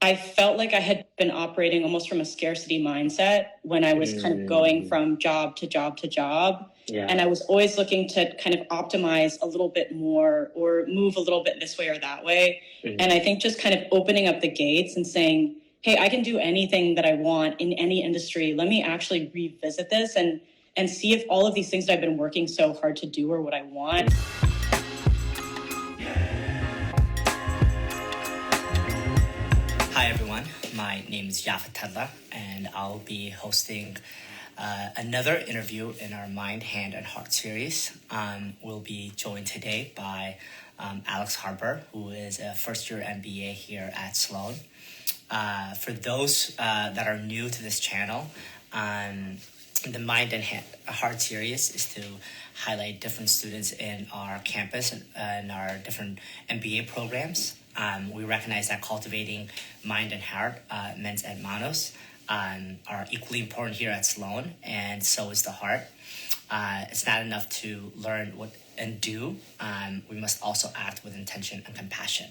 I felt like I had been operating almost from a scarcity mindset when I was kind of going from job to job to job. Yeah. And I was always looking to kind of optimize a little bit more or move a little bit this way or that way. And I think just kind of opening up the gates and saying, hey, I can do anything that I want in any industry. Let me actually revisit this and see if all of these things that I've been working so hard to do are what I want. Hi everyone, my name is Yafet Tadla, and I'll be hosting another interview in our Mind, Hand, and Heart series. We'll be joined today by Alex Harbour, who is a first-year MBA here at Sloan. For those that are new to this channel, the Mind and Heart series is to highlight different students in our campus and our different MBA programs. We recognize that cultivating mind and heart, mens et manos, are equally important here at Sloan, and so is the heart. It's not enough to learn and do. We must also act with intention and compassion.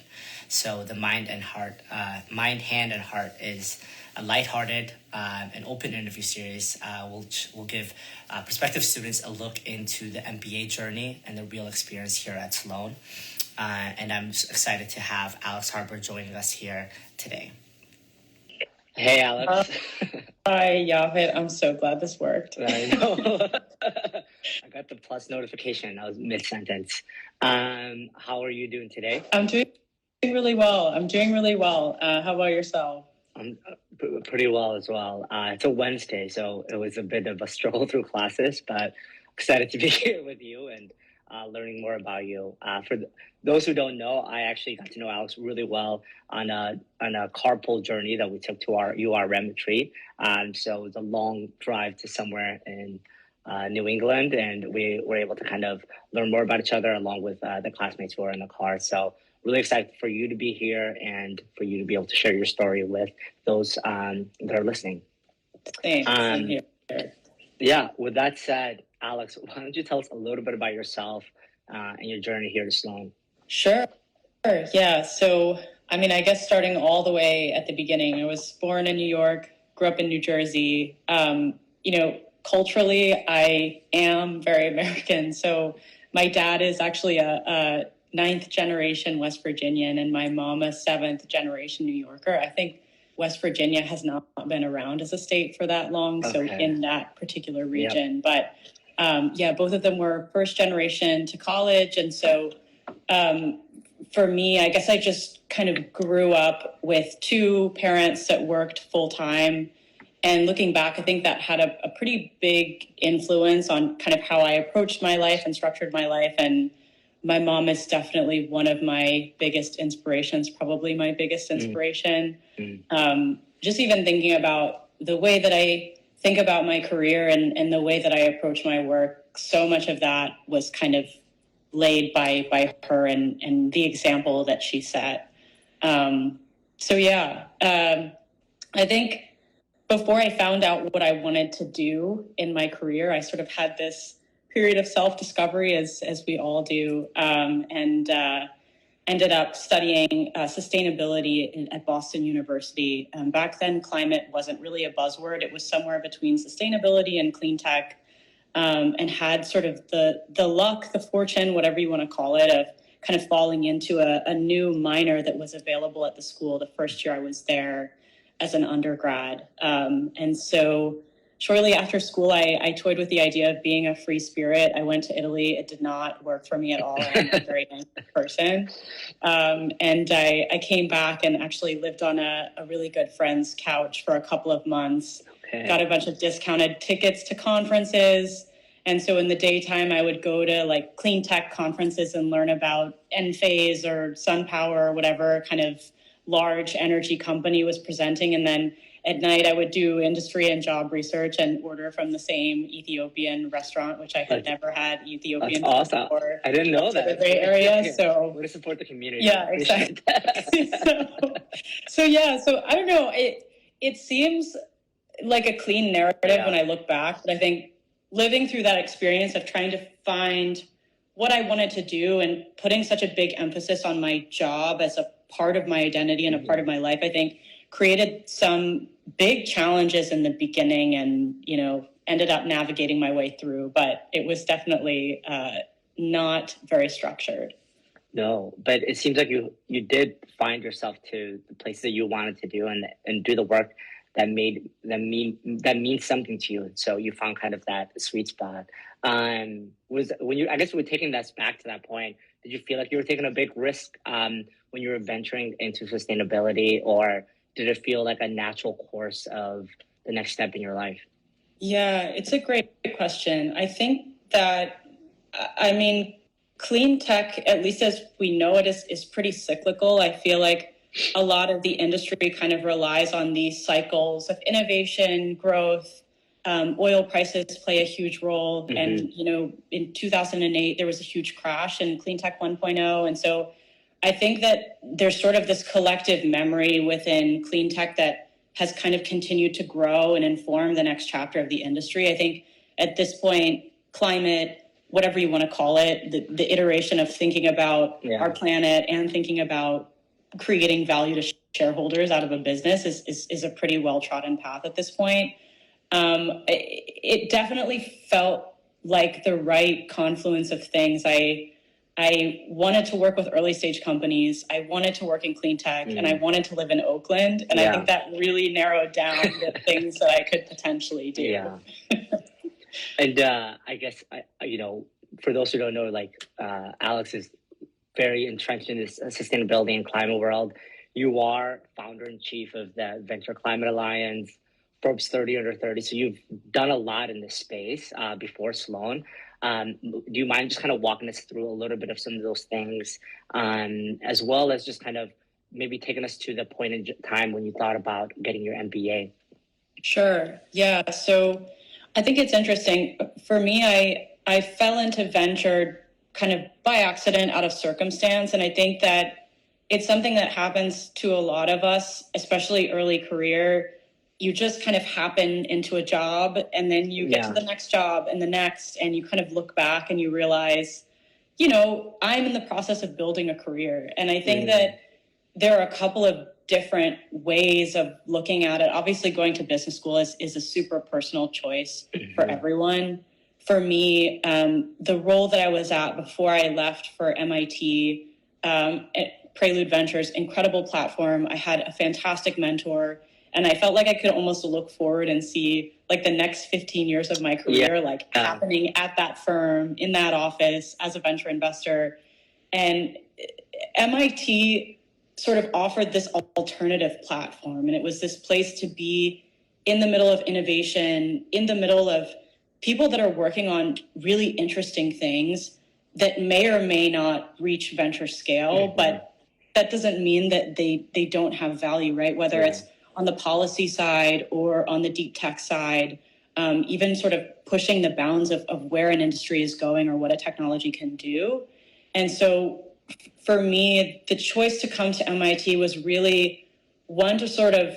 So the mind, hand, and heart is a lighthearted and open interview series. We'll give prospective students a look into the MBA journey and the real experience here at Sloan. And I'm excited to have Alex Harbour joining us here today. Hey, Alex. Hi, Yafet. I'm so glad this worked. I know. I got the plus notification. I was mid-sentence. How are you doing today? I'm doing really well. How about yourself? I'm pretty well as well. It's a Wednesday, so it was a bit of a struggle through classes, but excited to be here with you and learning more about you. For those who don't know, I actually got to know Alex really well on a carpool journey that we took to our URM retreat. So it was a long drive to somewhere in New England, and we were able to kind of learn more about each other along with the classmates who were in the car. So really excited for you to be here and for you to be able to share your story with those that are listening. Thanks. Yeah, with that said, Alex, why don't you tell us a little bit about yourself and your journey here to Sloan? Sure. Yeah. So, I guess starting all the way at the beginning, I was born in New York, grew up in New Jersey. Culturally, I am very American. So my dad is actually a ninth generation West Virginian and my mom a seventh generation New Yorker. I think West Virginia has not been around as a state for that long. Okay. So in that particular region, But both of them were first generation to college. And so for me, I guess I just kind of grew up with two parents that worked full time. And looking back, I think that had a pretty big influence on kind of how I approached my life and structured my life. And my mom is definitely one of my biggest inspirations, probably my biggest inspiration. Just even thinking about the way that I think about my career and the way that I approach my work, so much of that was kind of laid by her and the example that she set. I think before I found out what I wanted to do in my career, I sort of had this period of self-discovery as we all do, and ended up studying sustainability at Boston University. Back then, climate wasn't really a buzzword. It was somewhere between sustainability and clean tech, and had sort of the luck, the fortune, whatever you want to call it, of kind of falling into a new minor that was available at the school the first year I was there as an undergrad. And so shortly after school, I toyed with the idea of being a free spirit. I went to Italy. It did not work for me at all. I'm a very angry person. And I came back and actually lived on a really good friend's couch for a couple of months. Okay. Got a bunch of discounted tickets to conferences. And so in the daytime, I would go to like clean tech conferences and learn about Enphase or SunPower or whatever kind of large energy company was presenting. And then at night, I would do industry and job research and order from the same Ethiopian restaurant, which I had never had Ethiopian food before. I didn't know that. The Bay Area, so way to support the community. Yeah, exactly. So I don't know. It seems like a clean narrative when I look back, but I think living through that experience of trying to find what I wanted to do and putting such a big emphasis on my job as a part of my identity and a part of my life. I think created some big challenges in the beginning and, ended up navigating my way through, but it was definitely not very structured. No, but it seems like you did find yourself to the places that you wanted to do and do the work that means something to you. So you found kind of that sweet spot. Was when you, I guess, we're taking us back to that point. Did you feel like you were taking a big risk when you were venturing into sustainability, or did it feel like a natural course of the next step in your life? Yeah, it's a great question. I think that, clean tech, at least as we know it, is pretty cyclical. I feel like a lot of the industry kind of relies on these cycles of innovation, growth. Oil prices play a huge role. Mm-hmm. And, in 2008, there was a huge crash in clean tech 1.0. And so I think that there's sort of this collective memory within clean tech that has kind of continued to grow and inform the next chapter of the industry. I think at this point, climate, whatever you want to call it, the iteration of thinking about our planet and thinking about creating value to shareholders out of a business is a pretty well-trodden path at this point. It definitely felt like the right confluence of things. I wanted to work with early stage companies. I wanted to work in clean tech, and I wanted to live in Oakland. And I think that really narrowed down the things that I could potentially do. Yeah. And I guess, for those who don't know, Alex is very entrenched in this sustainability and climate world. You are founder and chief of the Venture Climate Alliance, Forbes 30 under 30. So you've done a lot in this space before Sloan. Do you mind just kind of walking us through a little bit of some of those things, as well as just kind of maybe taking us to the point in time when you thought about getting your MBA? Sure. Yeah. So I think it's interesting. For me, I fell into venture kind of by accident, out of circumstance. And I think that it's something that happens to a lot of us, especially early career. You just kind of happen into a job, and then you get to the next job and the next, and you kind of look back and you realize, I'm in the process of building a career. And I think that there are a couple of different ways of looking at it. Obviously, going to business school is a super personal choice for everyone. For me, the role that I was at before I left for MIT, Prelude Ventures, incredible platform. I had a fantastic mentor. And I felt like I could almost look forward and see the next 15 years of my career, happening at that firm, in that office as a venture investor. And MIT sort of offered this alternative platform. And it was this place to be in the middle of innovation, in the middle of people that are working on really interesting things that may or may not reach venture scale, but that doesn't mean that they don't have value, right? Whether it's on the policy side or on the deep tech side, even sort of pushing the bounds of where an industry is going or what a technology can do. And so for me, the choice to come to MIT was really one to sort of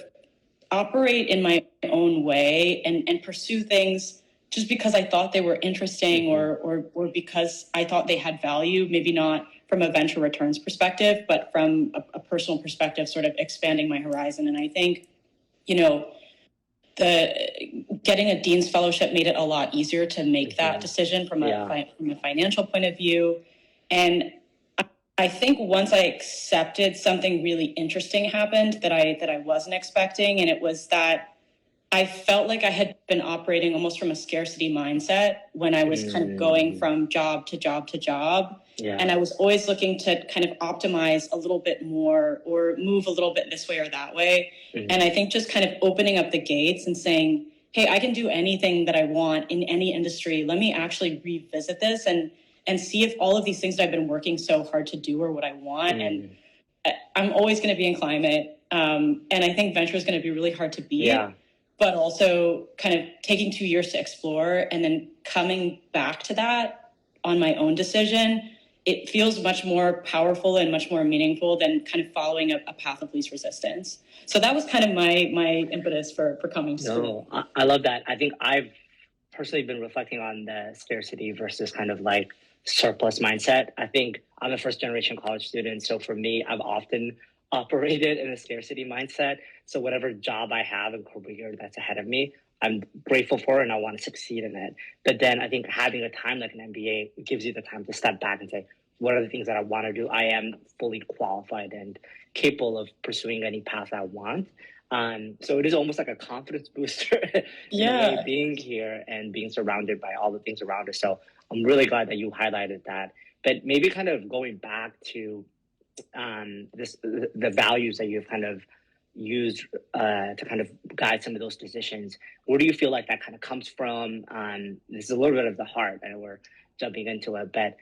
operate in my own way and pursue things just because I thought they were interesting or because I thought they had value, maybe not from a venture returns perspective, but from a personal perspective, sort of expanding my horizon. And I think, getting a Dean's Fellowship made it a lot easier to make that decision from a financial point of view. And I think once I accepted, something really interesting happened that I wasn't expecting. And it was that I felt like I had been operating almost from a scarcity mindset when I was kind of going from job to job to job. Yeah. And I was always looking to kind of optimize a little bit more or move a little bit this way or that way. And I think just kind of opening up the gates and saying, hey, I can do anything that I want in any industry. Let me actually revisit this and see if all of these things that I've been working so hard to do are what I want. And I'm always going to be in climate. And I think venture is going to be really hard to beat. Yeah. But also kind of taking 2 years to explore and then coming back to that on my own decision, it feels much more powerful and much more meaningful than kind of following a path of least resistance. So that was kind of my impetus for coming to school. I love that. I think I've personally been reflecting on the scarcity versus kind of surplus mindset. I think I'm a first generation college student. So for me, I've often operated in a scarcity mindset. So whatever job I have and career that's ahead of me, I'm grateful for and I want to succeed in it. But then I think having a time like an MBA gives you the time to step back and say, what are the things that I want to do? I am fully qualified and capable of pursuing any path I want. So it is almost like a confidence booster in a way, being here and being surrounded by all the things around us. So I'm really glad that you highlighted that. But maybe kind of going back to the values that you've kind of used to kind of guide some of those decisions. Where do you feel like that kind of comes from? This is a little bit of the heart, and we're jumping into it, but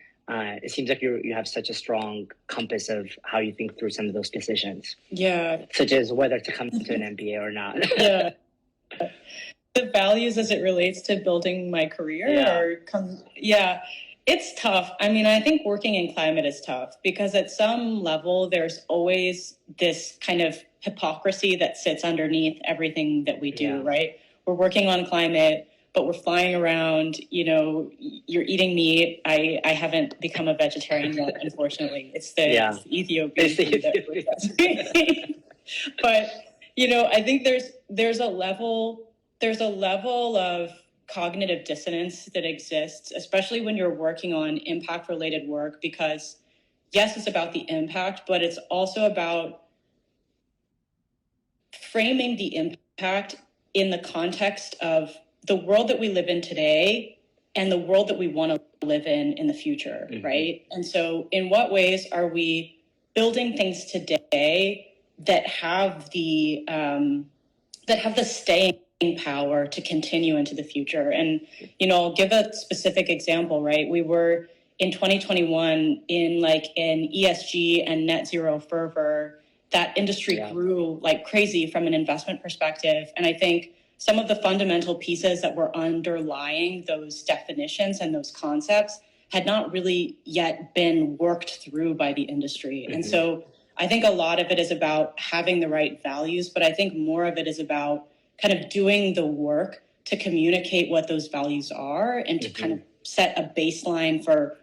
it seems like you have such a strong compass of how you think through some of those decisions. Yeah. Such as whether to come to an MBA or not. Yeah. The values as it relates to building my career it's tough. I mean, I think working in climate is tough because at some level, there's always this kind of hypocrisy that sits underneath everything that we do, right? We're working on climate, but we're flying around, you're eating meat. I haven't become a vegetarian yet, unfortunately. It's the Ethiopian food that we're But, I think there's a level of cognitive dissonance that exists, especially when you're working on impact-related work, because yes, it's about the impact, but it's also about framing the impact in the context of the world that we live in today and the world that we want to live in the future, right? And so in what ways are we building things today that have the staying power to continue into the future? And, I'll give a specific example, right? We were in 2021 in like an ESG and net zero fervor. That industry grew like crazy from an investment perspective. And I think some of the fundamental pieces that were underlying those definitions and those concepts had not really yet been worked through by the industry. And so I think a lot of it is about having the right values, but I think more of it is about kind of doing the work to communicate what those values are and to kind of set a baseline for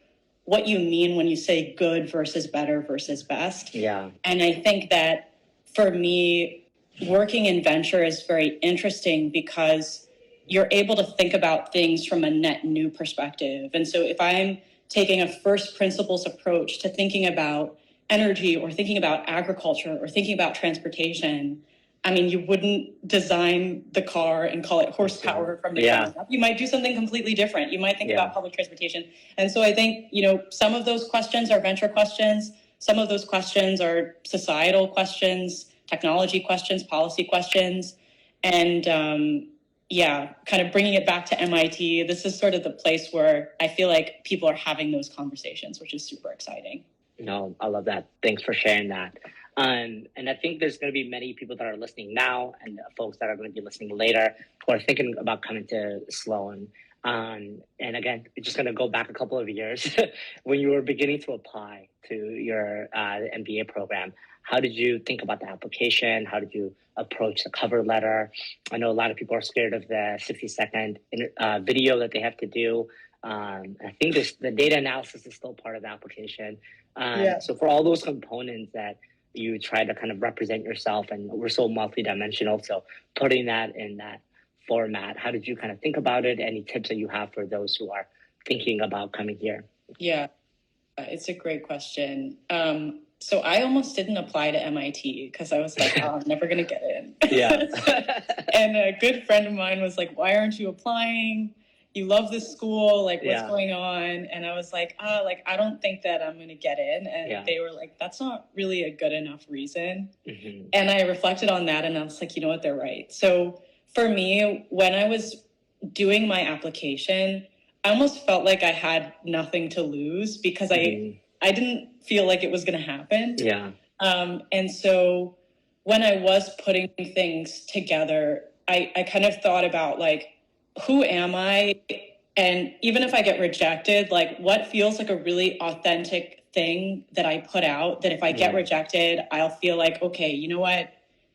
what you mean when you say good versus better versus best. Yeah. And I think that for me, working in venture is very interesting because you're able to think about things from a net new perspective. And so if I'm taking a first principles approach to thinking about energy or thinking about agriculture or thinking about transportation, I mean, you wouldn't design the car and call it horsepower from the ground up. You might do something completely different. You might think about public transportation. And so I think, some of those questions are venture questions. Some of those questions are societal questions, technology questions, policy questions. And kind of bringing it back to MIT, this is sort of the place where I feel like people are having those conversations, which is super exciting. No, I love that. Thanks for sharing that. And I think there's going to be many people that are listening now and folks that are going to be listening later who are thinking about coming to Sloan. And again, it's just going to go back a couple of years when you were beginning to apply to your MBA program. How did you think about the application? How did you approach the cover letter? I know a lot of people are scared of the 60-second video that they have to do. I think the data analysis is still part of the application. So for all those components that you try to kind of represent yourself, and we're so multidimensional, so putting that in that format, how did you kind of think about it? Any tips that you have for those who are thinking about coming here? Yeah, it's a great question. So I almost didn't apply to MIT because I was like, I'm never going to get in. And a good friend of mine was like, why aren't you applying? You love this school, like what's going on? And I was like, I don't think that I'm going to get in. And they were like, that's not really a good enough reason. And I reflected on that and I was like, you know what, they're right. So for me, when I was doing my application, I almost felt like I had nothing to lose because I didn't feel like it was going to happen. And so when I was putting things together, I kind of thought about like, who am I? And even if I get rejected, like what feels like a really authentic thing that I put out, that if I get rejected, I'll feel like, okay, you know what?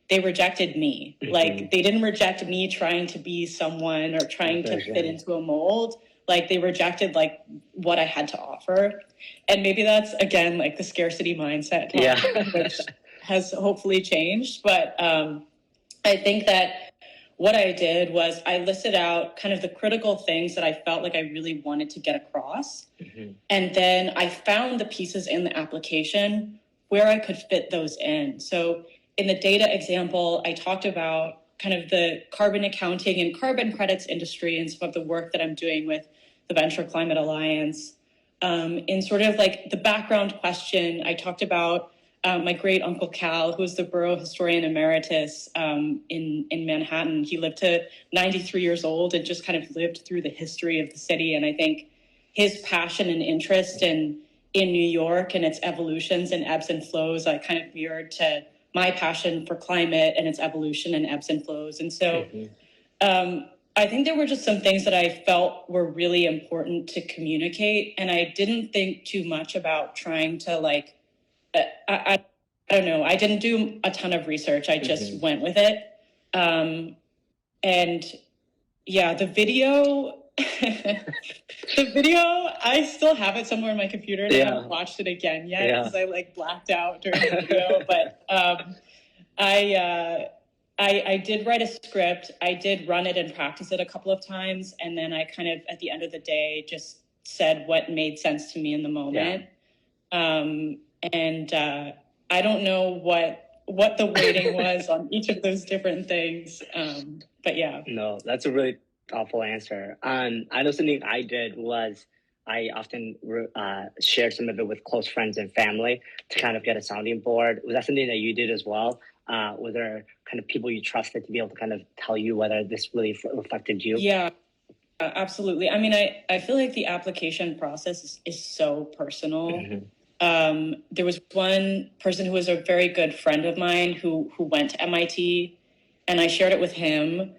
They rejected me. Like they didn't reject me trying to be someone or trying to fit into a mold. Like they rejected like what I had to offer. And maybe that's again, like the scarcity mindset, which has hopefully changed. But I think that what I did was I listed out kind of the critical things that I felt like I really wanted to get across. Mm-hmm. And then I found the pieces in the application where I could fit those in. So in the data example, I talked about kind of the carbon accounting and carbon credits industry and some of the work that I'm doing with the Venture Climate Alliance. In sort of like the background question, I talked about my great uncle Cal, who's the borough historian emeritus in Manhattan. He lived to 93 years old and just kind of lived through the history of the city. And I think his passion and interest in New York and its evolutions and ebbs and flows, I kind of mirrored to my passion for climate and its evolution and ebbs and flows. And so I think there were just some things that I felt were really important to communicate. And I didn't think too much about trying to like, I don't know. I didn't do a ton of research. I just went with it. And yeah, the video, I still have it somewhere on my computer and I haven't watched it again yet because I like blacked out during the video. But I did write a script. I did run it and practice it a couple of times. And then I kind of, at the end of the day, just said what made sense to me in the moment. Yeah. I don't know what the weighting was on each of those different things. But yeah. No, that's a really thoughtful answer. I know something I did was I often shared some of it with close friends and family to kind of get a sounding board. Was that something that you did as well? Were there kind of people you trusted to be able to kind of tell you whether this really affected you? Yeah, absolutely. I mean, I feel like the application process is so personal. Mm-hmm. There was one person who was a very good friend of mine who went to MIT, and I shared it with him.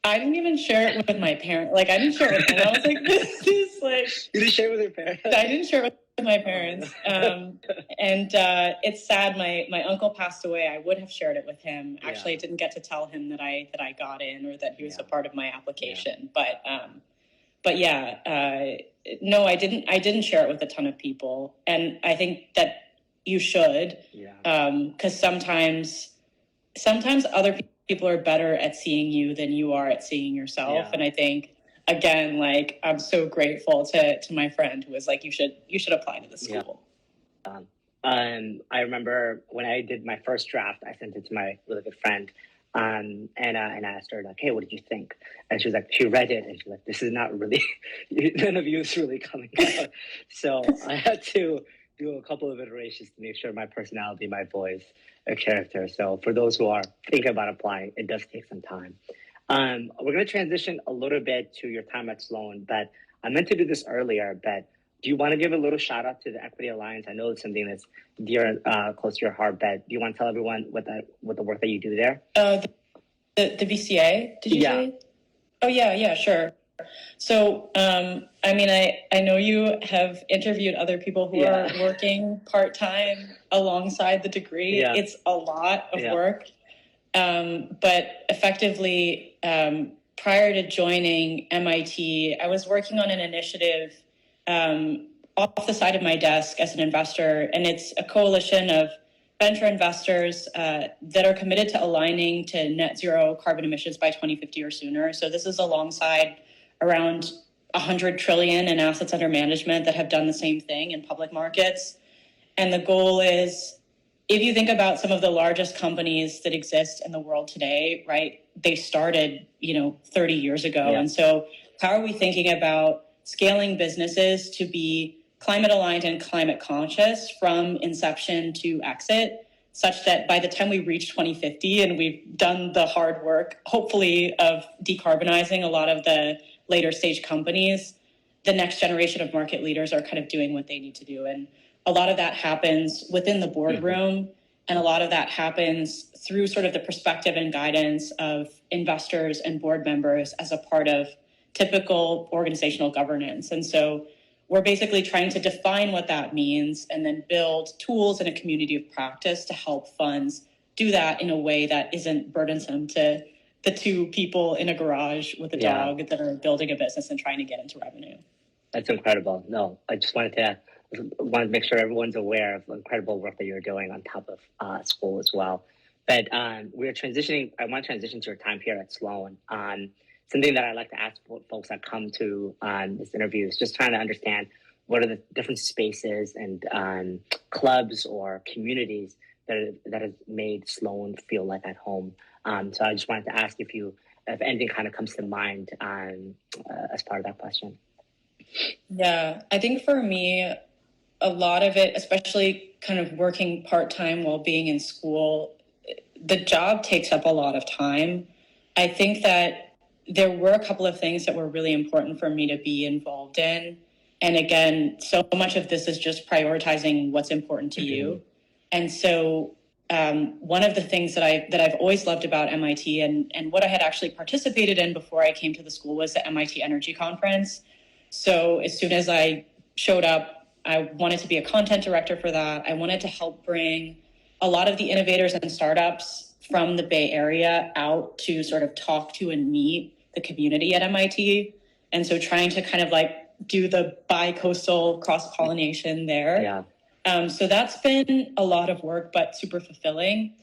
I didn't even share it with my parents. Like, I didn't share it with them. I was like, this is like... You didn't share it with your parents? I didn't share it with my parents. And it's sad. My uncle passed away. I would have shared it with him. Actually, I didn't get to tell him that I got in or that he was a part of my application. Yeah. But yeah, no, I didn't share it with a ton of people. And I think that you should, because sometimes other people are better at seeing you than you are at seeing yourself. Yeah. And I think, again, like, I'm so grateful to my friend who was like, you should apply to the school. Yeah. I remember when I did my first draft, I sent it to my really good friend. And I asked her, like, hey, what did you think? And she was like, she read it and she's like, this is not really, none of you is really coming out. So I had to do a couple of iterations to make sure my personality, my voice, a character. So for those who are thinking about applying, it does take some time. We're going to transition a little bit to your time at Sloan, but I meant to do this earlier, but do you want to give a little shout out to the Equity Alliance? I know it's something that's dear, close to your heart, but do you want to tell everyone what the work that you do there? The VCA, did you say? Oh, yeah, sure. So, I mean, I know you have interviewed other people who are working part-time alongside the degree. Yeah. It's a lot of work. But effectively, prior to joining MIT, I was working on an initiative off the side of my desk as an investor, and it's a coalition of venture investors that are committed to aligning to net zero carbon emissions by 2050 or sooner. So this is alongside around 100 trillion in assets under management that have done the same thing in public markets. And the goal is, if you think about some of the largest companies that exist in the world today, right, they started, 30 years ago. Yeah. And so how are we thinking about scaling businesses to be climate aligned and climate conscious from inception to exit, such that by the time we reach 2050 and we've done the hard work, hopefully, of decarbonizing a lot of the later stage companies, the next generation of market leaders are kind of doing what they need to do. And a lot of that happens within the boardroom, and a lot of that happens through sort of the perspective and guidance of investors and board members as a part of typical organizational governance. And so we're basically trying to define what that means and then build tools and a community of practice to help funds do that in a way that isn't burdensome to the two people in a garage with a dog that are building a business and trying to get into revenue. That's incredible. No, I just wanted to want to make sure everyone's aware of the incredible work that you're doing on top of school as well. But we're transitioning. I want to transition to your time here at Sloan. Something that I like to ask folks that come to this interview is just trying to understand what are the different spaces and clubs or communities that has made Sloan feel like at home. So I just wanted to ask if anything kind of comes to mind as part of that question. Yeah, I think for me, a lot of it, especially kind of working part-time while being in school, the job takes up a lot of time. I think that there were a couple of things that were really important for me to be involved in. And again, so much of this is just prioritizing what's important to you. And so one of the things that I've always loved about MIT and what I had actually participated in before I came to the school was the MIT Energy Conference. So as soon as I showed up, I wanted to be a content director for that. I wanted to help bring a lot of the innovators and startups from the Bay Area out to sort of talk to and meet the community at MIT. And so trying to kind of like do the bi-coastal cross-pollination there. Yeah. So that's been a lot of work, but super fulfilling.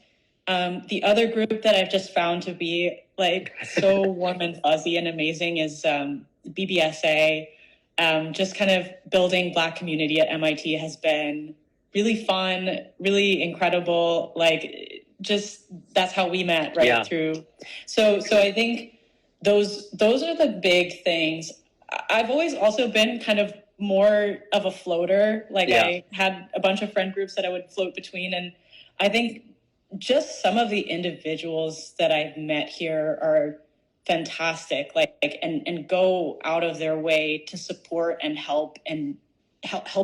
The other group that I've just found to be like so warm and fuzzy and amazing is BBSA. Just kind of building Black community at MIT has been really fun, really incredible. Like just that's how we met right through. So I think those are the big things. I've always also been kind of more of a floater. Like I had a bunch of friend groups that I would float between. And I think just some of the individuals that I've met here are fantastic, and go out of their way to support and help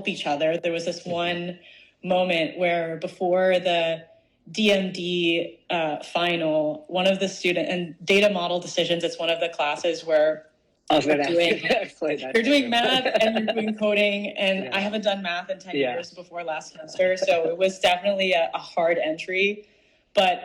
each other. There was this one moment where before the DMD final, one of the student and data model decisions, it's one of the classes where you're doing math and you're doing coding, and I haven't done math in 10 years before last semester, so it was definitely a hard entry. But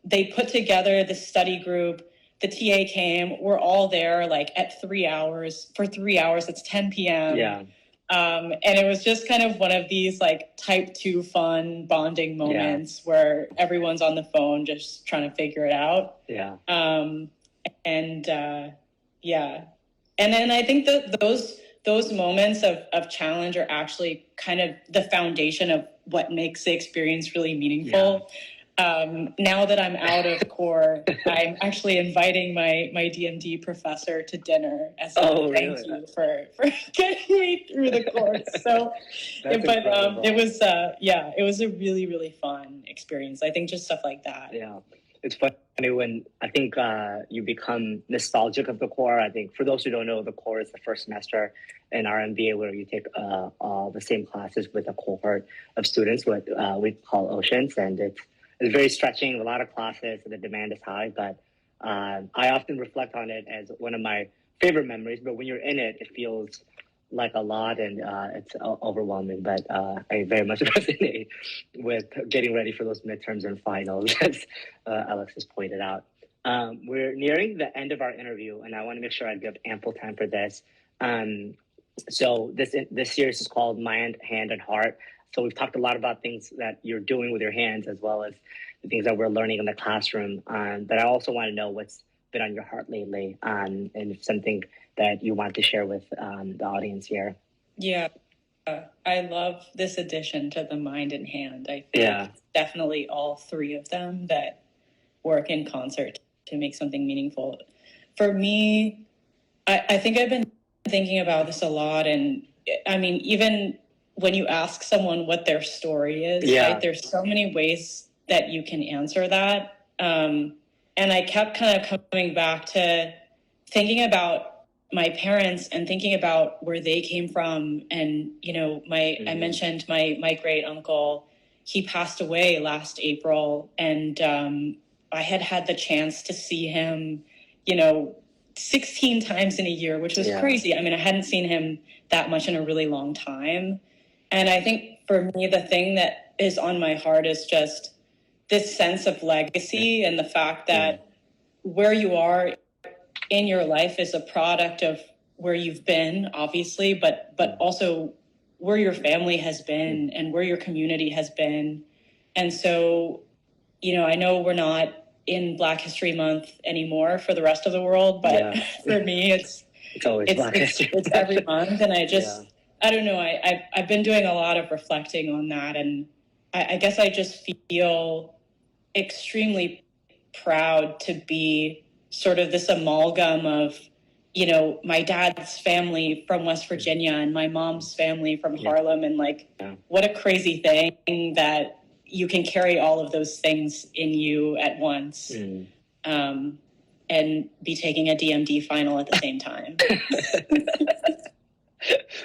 they put together the study group. The TA came. We're all there like at 3 hours. For 3 hours, it's 10 p.m. Yeah. And it was just kind of one of these like type 2 fun bonding moments where everyone's on the phone just trying to figure it out. Yeah. And then I think that those moments of challenge are actually kind of the foundation of what makes the experience really meaningful. Now that I'm out of core, I'm actually inviting my DMD professor to dinner as a thank you for getting me through the course. So, it was a really, really fun experience. I think just stuff like that. Yeah. It's funny when I think you become nostalgic of the core. I think for those who don't know, the core is the first semester in our MBA where you take all the same classes with a cohort of students, what we call Oceans. And it's very stretching, a lot of classes, and the demand is high. But I often reflect on it as one of my favorite memories. But when you're in it, it feels like a lot, and it's overwhelming. But I very much resonate with getting ready for those midterms and finals, as Alex has pointed out. We're nearing the end of our interview, and I want to make sure I give ample time for this. So this series is called Mind, Hand, and Heart. So we've talked a lot about things that you're doing with your hands, as well as the things that we're learning in the classroom. But I also want to know what's been on your heart lately, and if something that you want to share with the audience here. Yeah, I love this addition to the mind and hand. I think it's definitely all three of them that work in concert to make something meaningful. For me, I think I've been thinking about this a lot. And I mean, even when you ask someone what their story is, right, there's so many ways that you can answer that. And I kept kind of coming back to thinking about my parents and thinking about where they came from. And, you know, I mentioned my great uncle, he passed away last April. And I had the chance to see him, 16 times in a year, which was crazy. I mean, I hadn't seen him that much in a really long time. And I think for me, the thing that is on my heart is just this sense of legacy and the fact that where you are in your life is a product of where you've been, obviously, but also where your family has been and where your community has been. And so, I know we're not in Black History Month anymore for the rest of the world, but for me, it's always Black History. It's every month. And I don't know, I've been doing a lot of reflecting on that. And I guess I just feel extremely proud to be sort of this amalgam of, my dad's family from West Virginia and my mom's family from Harlem. And what a crazy thing that you can carry all of those things in you at once and be taking a DMD final at the same time.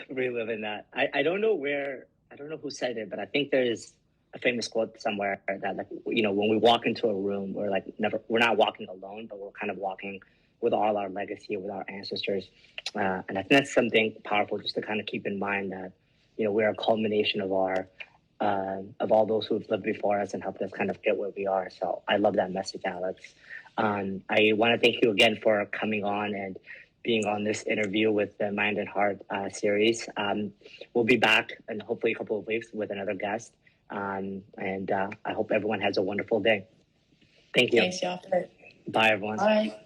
Reliving that. I don't know who said it, but I think there's a famous quote somewhere that when we walk into a room, we're not walking alone, but we're kind of walking with all our legacy, with our ancestors. And I think that's something powerful just to kind of keep in mind that, we're a culmination of all those who have lived before us and helped us kind of get where we are. So I love that message, Alex. I want to thank you again for coming on and being on this interview with the Mind and Heart series. We'll be back in hopefully a couple of weeks with another guest. And I hope everyone has a wonderful day. Thank you. Thanks, y'all. Bye, everyone. Bye.